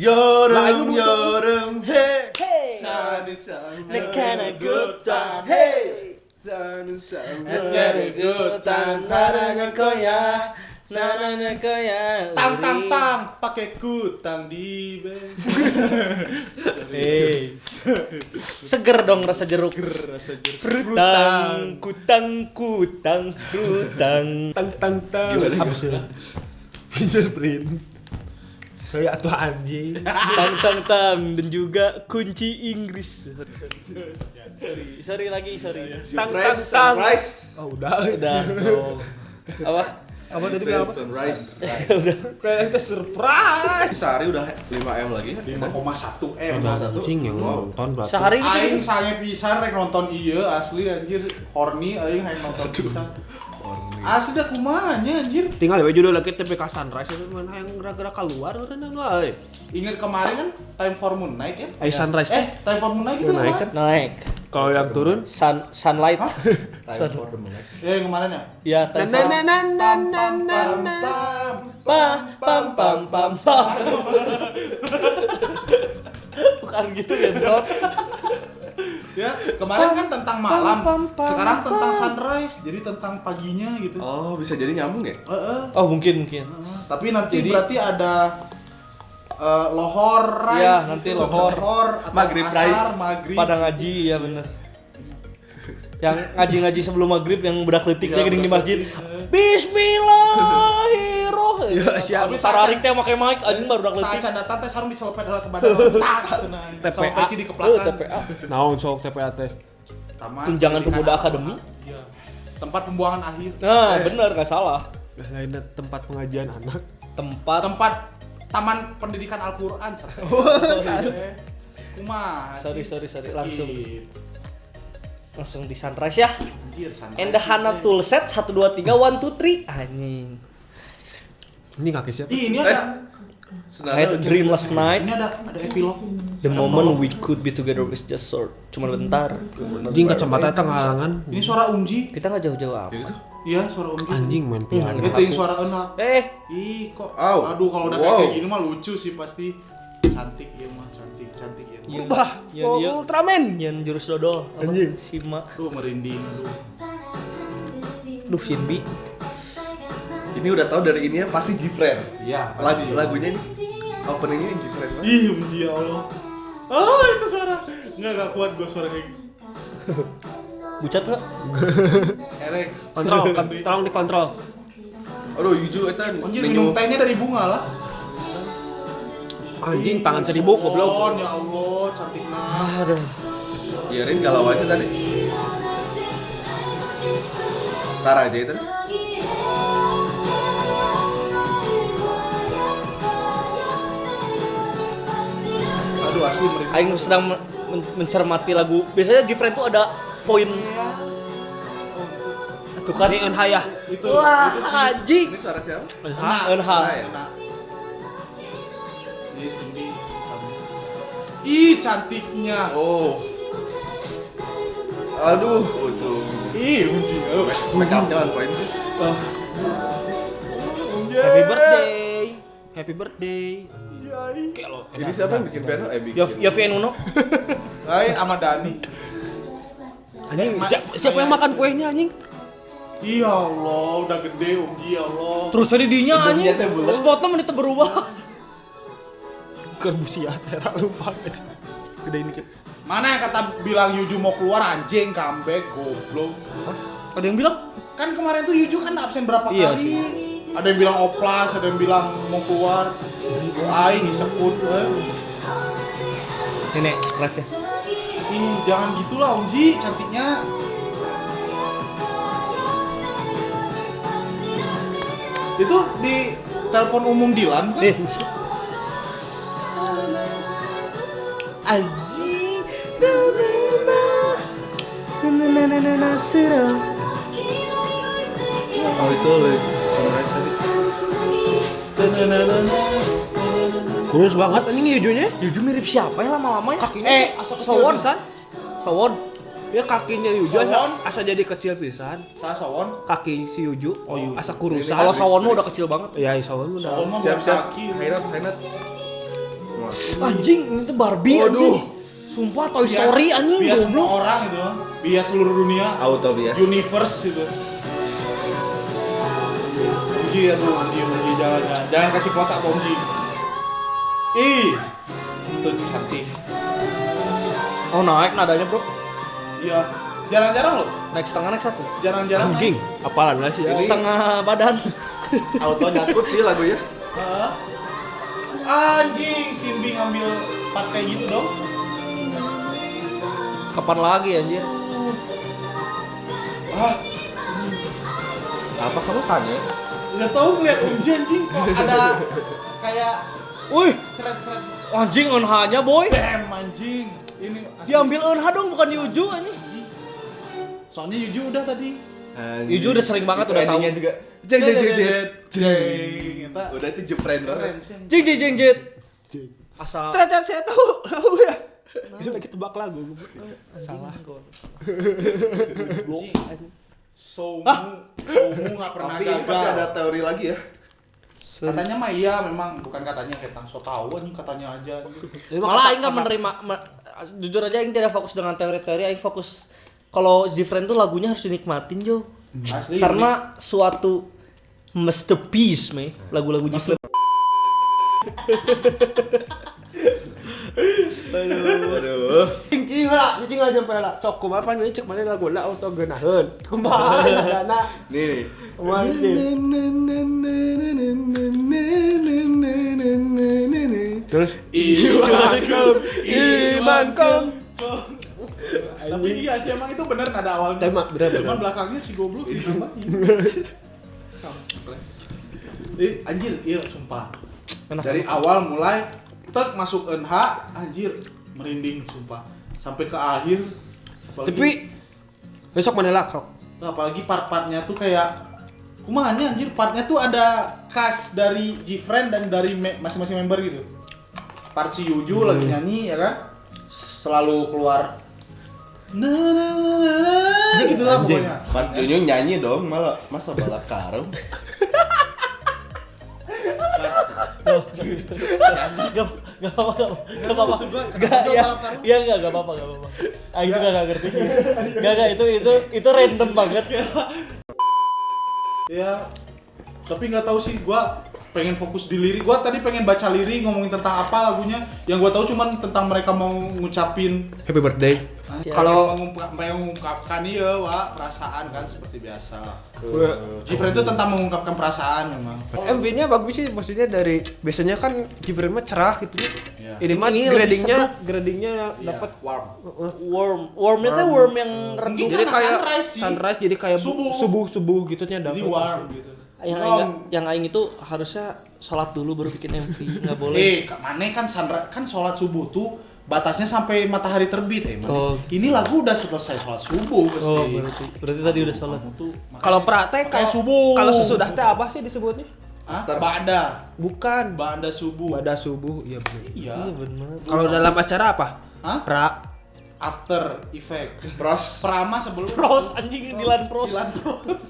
여름 hey sun 내 kinda good time hey Let's get a good time 사랑할 거야 사랑할 거야 땅땅땅 pakai kutang di bed. seger dong rasa jeruk Rasa jeruk. frutang kutang frutang tang apa sih fingerprint kayak tuh anjing tang dan juga kunci Inggris sorry lagi tang Sunrise. oh udah oh. apa tadi bilang apa Sunrise. kayak kita surprise Sehari udah 5M lagi ya? 5,1 M. anjing yang nonton berarti sehari Aing gitu sange pisan rek nonton ieu asli anjir horny aing hayang nonton pisan. Asli dah kumanya anjir. tinggal ya judul lagi TPK Sunrise itu mana yang gerak-gerak keluar orang wae Ingat kemarin kan Time for Moon naik ya? Sunrise Time for Moon naik gitu naik kan? naik kalau yang turun sunlight Time for the moon. Ya yang kemarin ya? ya time for pam bukan gitu ya bro Ya, kemarin kan tentang malam, sekarang tentang sunrise, jadi tentang paginya gitu. Oh, bisa jadi nyambung ya? oh mungkin Tapi nanti Jadi- berarti ada lohor rise. Ya, nanti gitu. lohor. atau Maghrib asar, rise. maghrib. pada ngaji ya bener yang ngaji sebelum maghrib yang budak letik Ya, lagi di budak masjid Bismillahirrahmanirrahim Ya, siap. tapi sararik teh make mic anjing baru budak Saat letik canda tante sarung dicelupet heula ke badan. Tak senang. TPA. Sama peci di keplakan. TPA naon sok TPA teh Taman Tunjangan Pendidikan Pemuda Agama. Akademi. Iya. Tempat pembuangan akhir. nah bener gak salah lainnya tempat pengajian anak tempat Taman Pendidikan Al-Qur'an. Kumaha sih? sorry Skip. langsung di sunrise ya Anjir, sunrise and the Hana sih. tool set 1 2 3 1 2 3 anjing ini kaki siapa Ih, ini ada I had a dream last night. ini ada epilog. The moment we could be together is just short. Cuma bentar. anjing kacamata eta ngalangan Ini suara Unji. Kita nggak jauh-jauh Ya apa. gitu? Iya, suara Unji. anjing main piano Itu yang suara enak. Ih, kok. Aw. Aduh, kalau udah Wow. kayak gini mah lucu sih pasti. Cantik ya mah, cantik ya. Iya. berubah Iya. Ultraman Yang jurus dodol. Apa? Anjing. Sima. Duh, merinding. Duh, Shinbi. Ini udah tahu dari ini ya pasti Gfriend. Iya, pasti. Lagunya ini openingnya Gfriend banget. Ih, Unji ya Allah. Ah, itu suara. Enggak kuat gua suara kayak gitu. Bucat nggak? Serek. kontrol tolong dikontrol Aduh, Yuju eta Anjir, minum tehnya dari bunga lah. anjing tangan 1000 goblok Oh, ya Allah, cantik nah. Aduh. biarin galau aja tadi. Ntar aja itu. Aduh, asli merinding. Aing sedang mencermati lagu. Biasanya Gfriend tuh ada poin. Tuh kan. ini Enhaya Itu. Wah, itu sih. anjing. Ini suara siapa? Enak. Enha. Enak. Ini Cindy. Ih, cantiknya. Oh. Aduh, untung. Ih, Unji. Make up-nya on point sih. happy birthday kayak lo Jadi siapa yang bikin piano? Bikin. Yofi Uno. Lain sama Dani. anjing siapa yang makan kuenya anjing Iya Allah, udah gede Unji ya Allah. Terus tadi dinya anjing. Hidungnya teh belum. Spotnya menit berubah. kerbusia tera lupa aja gede ini kita Mana yang kata bilang Yuju mau keluar anjing comeback goblok. Ada yang bilang? Kan kemarin tuh Yuju kan absen berapa Iya kali. sih. Ada yang bilang oplas, ada yang bilang mau keluar. Aing disebut. Nenek, live ya. Ih, jangan gitulah Unji, cantiknya. Itu di telepon umum Dilan kan? Anjing. Oh itu sunrise tadi. kurus banget anjing yujunya Yuju mirip siapa ya lama-lama ya? Kakinya asa kecil Sowon. pisan. Sowon. ya kakinya Yuju Sawon. asa jadi kecil pisan Sawon. kaki si Yuju asa kurusan Kalau Sowon mah udah kecil banget. ya Sawon udah Sawon mah Siap-siap. kaki. Hainat. Anjing, ini tuh Barbie anjing. Sumpah Toy Story anjing bias semua goblok. orang itu, bias seluruh dunia, Auto bias. universe gitu. Uji aduh, Uji jangan kasih kuasa ke Uji. Ih, itu cantik. Oh naik nadanya bro. Iya, jarang-jarang loh, Naik setengah naik satu. jarang-jarang. Anjing, apalan lah sih. Setengah badan. Auto nyangkut sih lagunya. Hah? Anjing, Cindy ngambil part kayak gitu dong. Kapan lagi anjir? Ah, Apa kamu tanya? nggak tahu ngeliat Uji anjing kok ada kayak Wih, seret-seret anjing onhanya boy. bam anjing. Ini asli. Diambil onha dong bukan Yuju anjing. Soalnya Yuju udah tadi. Yuju udah sering banget Itu udah tahu. endingnya juga. Jeng. Eta Udah itu jepren keren banget. sih. Jing jing jing jit. Asal Ternyata saya tahu ya. Lagi tebak lagu. salah. Somu nggak pernah Tapi ini pasti ada gagal. teori lagi ya. Katanya mah iya memang, bukan katanya ketang so tau anjing katanya aja. Malah aing enggak menerima jujur aja aing tidak fokus dengan teori-teori, aing fokus kalau Zifren tuh lagunya harus dinikmatin Jo. Asli. Karena suatu masterpiece, meh, lagu-lagu Zifren. Aduh. Cing lah, cing aja sampai lah. Sok kumaha pan cek mana lagu lah auto geunaheun. Kumaha dana. Nih. Kumaha cing. Terus imankum. Tapi iya sih emang itu bener nada awalnya. Tema, bener. Cuman belakangnya si goblok ditambahin. Anjir, iya sumpah. Dari awal mulai tek masuk NH, anjir merinding sumpah. Sampai ke akhir. Tapi besok mana lah kok. Apalagi part-partnya tuh kayak kumanya anjir, partnya tuh ada khas dari Gfriend dan dari masing-masing member gitu. Part si Yuju lagi nyanyi ya kan, selalu keluar gitu lah pokoknya. Mas Junyo nyanyi dong, malah masa balak karung. Gak apa-apa. Maksud gua, Gak kenapa ya. balap karung? Iya gak apa-apa. Aing juga gak ngerti sih. Gak itu random banget. Ya, tapi nggak tahu sih, gua pengen fokus di lirik. Gua tadi pengen baca lirik ngomongin tentang apa lagunya. Yang gua tahu cuman tentang mereka mau ngucapin Happy birthday. kalau mengungkapkan iya, Wak, perasaan kan seperti biasa lah. Gfriend itu tentang mengungkapkan perasaan memang. MV-nya bagus sih, maksudnya dari biasanya kan Gibran mah cerah gitu ya. Iya. Ini mah Ini lebih gradingnya Iya, dapat warm. Wormnya tuh worm yang redup. Mungkin jadi karena kayak sunrise sih. sunrise jadi kayak subuh gitu nya Jadi dapat. warm gitu. Yang aing itu harusnya sholat dulu baru bikin MV, nggak boleh. Mana kan sunrise kan sholat subuh tuh batasnya sampai matahari terbit Oh. Ini lagu udah selesai sholat subuh pasti. Oh, berarti tadi udah sholat. Kalau praktek kayak subuh. Kalau sesudah teh apa sih disebutnya? Hah? Ba'da. Bukan. Ba'da subuh. Pada subuh, iya benar. Iya. Iya benar. Kalau dalam acara apa? Hah? Pra. After effect. Pros. Prama sebelum Pros anjing Dilan pros. Dilan pros.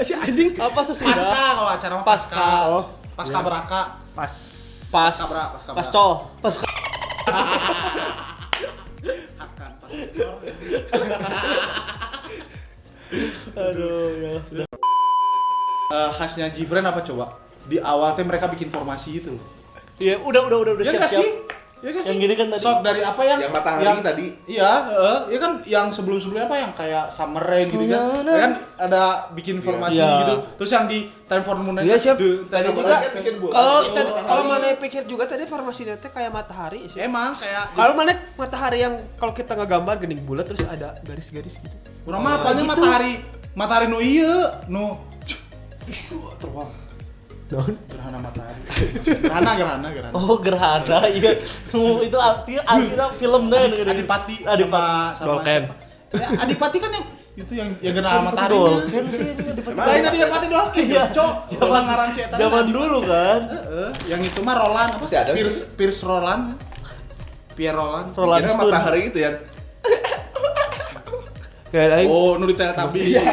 Si anjing. Apa sesudah? Pasca kalau acara mah Pasca. pasca. Oh. Pasca beraka. Pas. Pas. Pasca Pascol. Pasca. Akan pasca. Aduh ya. Khasnya Gfriend apa coba? Di awal teh mereka bikin formasi itu. Iya, udah Ya nggak siap-siap. sih? Ya nggak sih? Yang gini kan tadi. Sok dari apa yang Yang matahari tadi. Iya, ya kan yang sebelum-sebelumnya apa yang kayak Summer Rain gitu kan. Ya kan ada bikin formasi Iya. gitu. Terus yang di Time for Moon Iya, siap. Tadi Summer juga Rain kan bikin buat. Kalau mana pikir juga tadi formasinya teh kayak matahari sih. emang kayak Kalau mana matahari yang kalau kita ngegambar gini bulat terus ada garis-garis gitu. kurang mah apanya matahari nu ieu nu terbang. Gerhana matahari. Gerhana. Oh, gerhana. Iya. Itu artinya film deh. Adipati Adipati. sama Dolken. Ya, Adipati kan yang gerhana matahari. Dolken sih itu Adipati. Lain Adipati Dolken. Iya. Cok, zaman ngaran si eta. Zaman dulu kan. Yang itu mah Roland apa Masih ada sih. Pierce Roland. Pierre Roland. Roland Kira Stone. matahari itu ya. Kayak aing. Oh, nu di Teletubbies. Iya.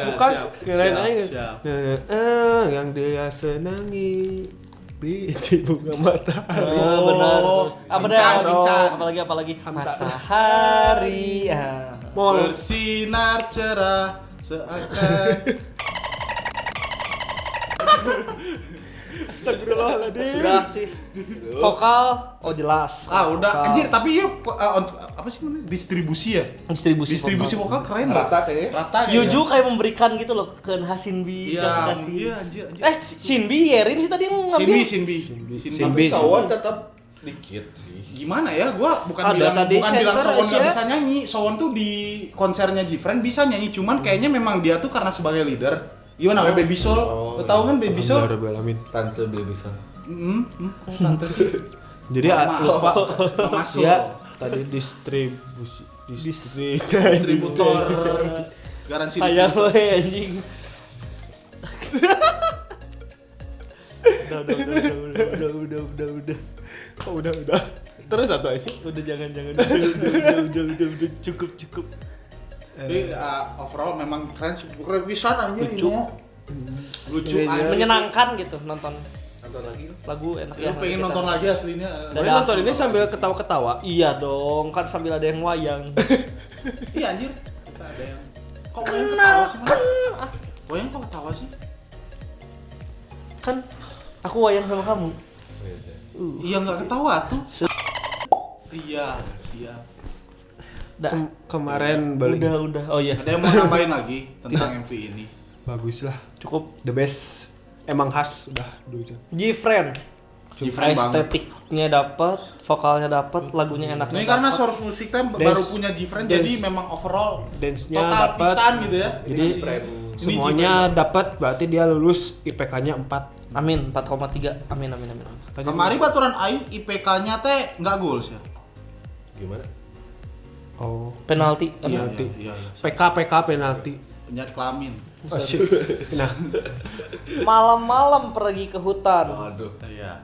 Bukan Siap, kirain siap, aing. siap. Yang dia senangi. Biji bunga matahari. Benar. Apa dah? Shinchan. Apalagi matahari. Mall. Bersinar cerah seakan. Astagfirullahaladzim. Sudah sih. Vokal jelas. Udah Vokal. anjir, tapi ya apa sih namanya? Distribusi ya? Distribusi vokal keren lah. Rata kayaknya. Rata ya. Yuju kayak memberikan gitu loh ke Hasinbi. Iya, kasih. iya anjir. Shinbi Yerin sih tadi yang ngambil. Sinbi. Sinbi. Sawon tetap dikit sih. Gimana ya? Gua bukan Ada bilang tadi Sowon center nggak Asia. bisa nyanyi. Sowon tuh di konsernya Jifren bisa nyanyi, cuman kayaknya memang dia tuh karena sebagai leader. Gimana namanya Baby Soul? Lo tahu kan Baby Soul? Alhamdulillahirobbilalamin. Tante Baby Sun. Tante sih. Jadi lupa masuk. ya tadi distribusi Distributor garansi. Sayang lo anjing. Udah. Oh, udah. Terus satu sih. Udah jangan. Udah cukup. Jadi overall memang keren bisa anjir. Lucu Menyenangkan gitu nonton Nonton lagi. lagu enak Ya pengen nonton lagi aslinya. Boleh nonton ini sambil ketawa-ketawa. Iya dong, kan sambil ada yang wayang. Iya anjir. Kita ada yang kok yang ketawa sih? Wayang kok ketawa sih? Kan aku wayang sama kamu. Iya nggak ketawa tuh. Iya, siap. Kemarin balik. Udah. Oh iya. Ada yang mau nambahin lagi tentang MV ini? Bagus lah. Cukup. The best. Emang khas udah dulu. Gfriend. Gfriend banget. Estetiknya dapat, vokalnya dapat, lagunya enak. Ini karena source musiknya baru punya Gfriend, jadi memang overall Dance-nya total dapat. pisan gitu ya. Jadi Ini semuanya dapat, berarti dia lulus IPK-nya 4. Amin, 4,3. Amin. Kemarin baturan aing IPK-nya teh nggak goals ya. Gimana? Oh. Penalti. Iya. PK penalti. Penyakit kelamin. Oh, shit. Nah, Malam-malam pergi ke hutan. Aduh. Iya.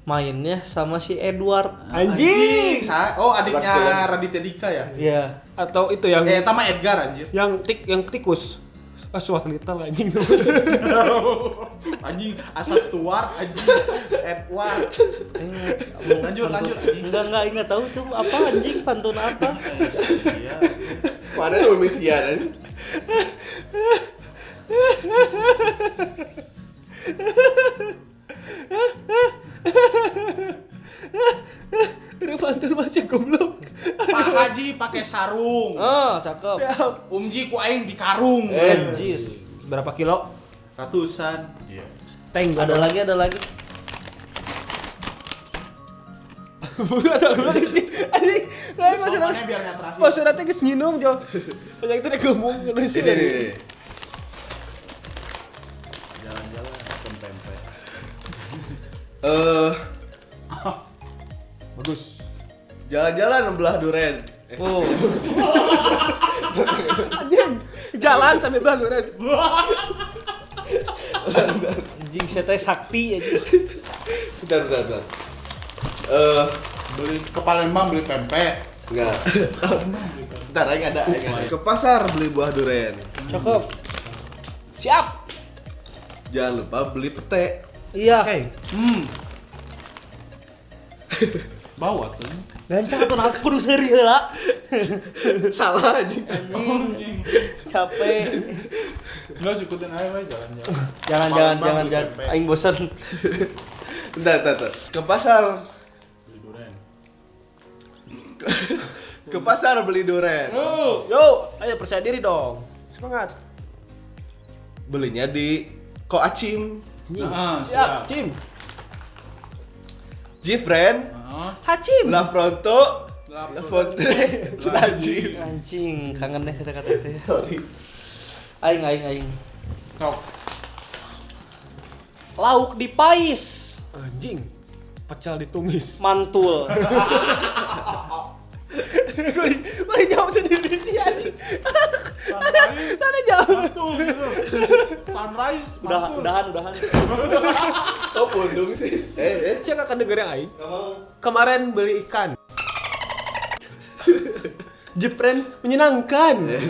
Mainnya sama si Edward. anjing. Oh, adiknya Raditya Dika ya? Iya. Atau itu yang Tama Edgar anjir. yang tikus. Suat little anjing. Anjing asas Stuart anjing Edward. Lanjut anjing. Enggak tahu tuh apa anjing pantun apa. Iya. Mana pemitian aja. Udah pantun masih goblok. Pak Haji pakai sarung. Oh, cakep. Siap. Umji ku aing di karung. Anjir. Berapa kilo? Ratusan. Iya. Tank Ada lagi. Udah tak ulang sih. Anjing. Lah pas Soalnya biar nggak terakhir. pas suratnya geus nginum jo. Banyak itu gemung ngono sih. Ini. Jalan-jalan ke pempek. Bagus. Jalan-jalan belah duren. Oh. Anjing. Jalan sambil baluran. Anjing saya teh sakti aja. Bentar. Beli ke Palembang beli pempek. Enggak. Bentar, aing ada. Ke pasar beli buah duren. Cakep. Siap. Jangan lupa beli pete. Iya. Oke. Bawa tuh. Gancang tuh nas kudu seuri heula. Salah anjing. Capek. Enggak ikutin aja we jalan-jalan. Jangan. Palembang beli pempek. Aing bosan. Bentar. Ke pasar. Beli durian. Ke pasar beli duren. Yo, ayo percaya diri dong. Semangat. Belinya di Ko Acim. Siap, Cim. Gfriend, Hacim. La Fronto, La Fonte, Lajim. Anjing, kangen deh kata-kata itu. Sorry. Aing. Sok. Lauk dipais, Anjing. Pecel ditumis. mantul. Gue jawab sendiri sih anjing. Tadi jawab. Mantul gitu. Sunrise. Udahan. Oh, pundung sih. Cek akan dengerin aing. Kemarin beli ikan. Jepren menyenangkan.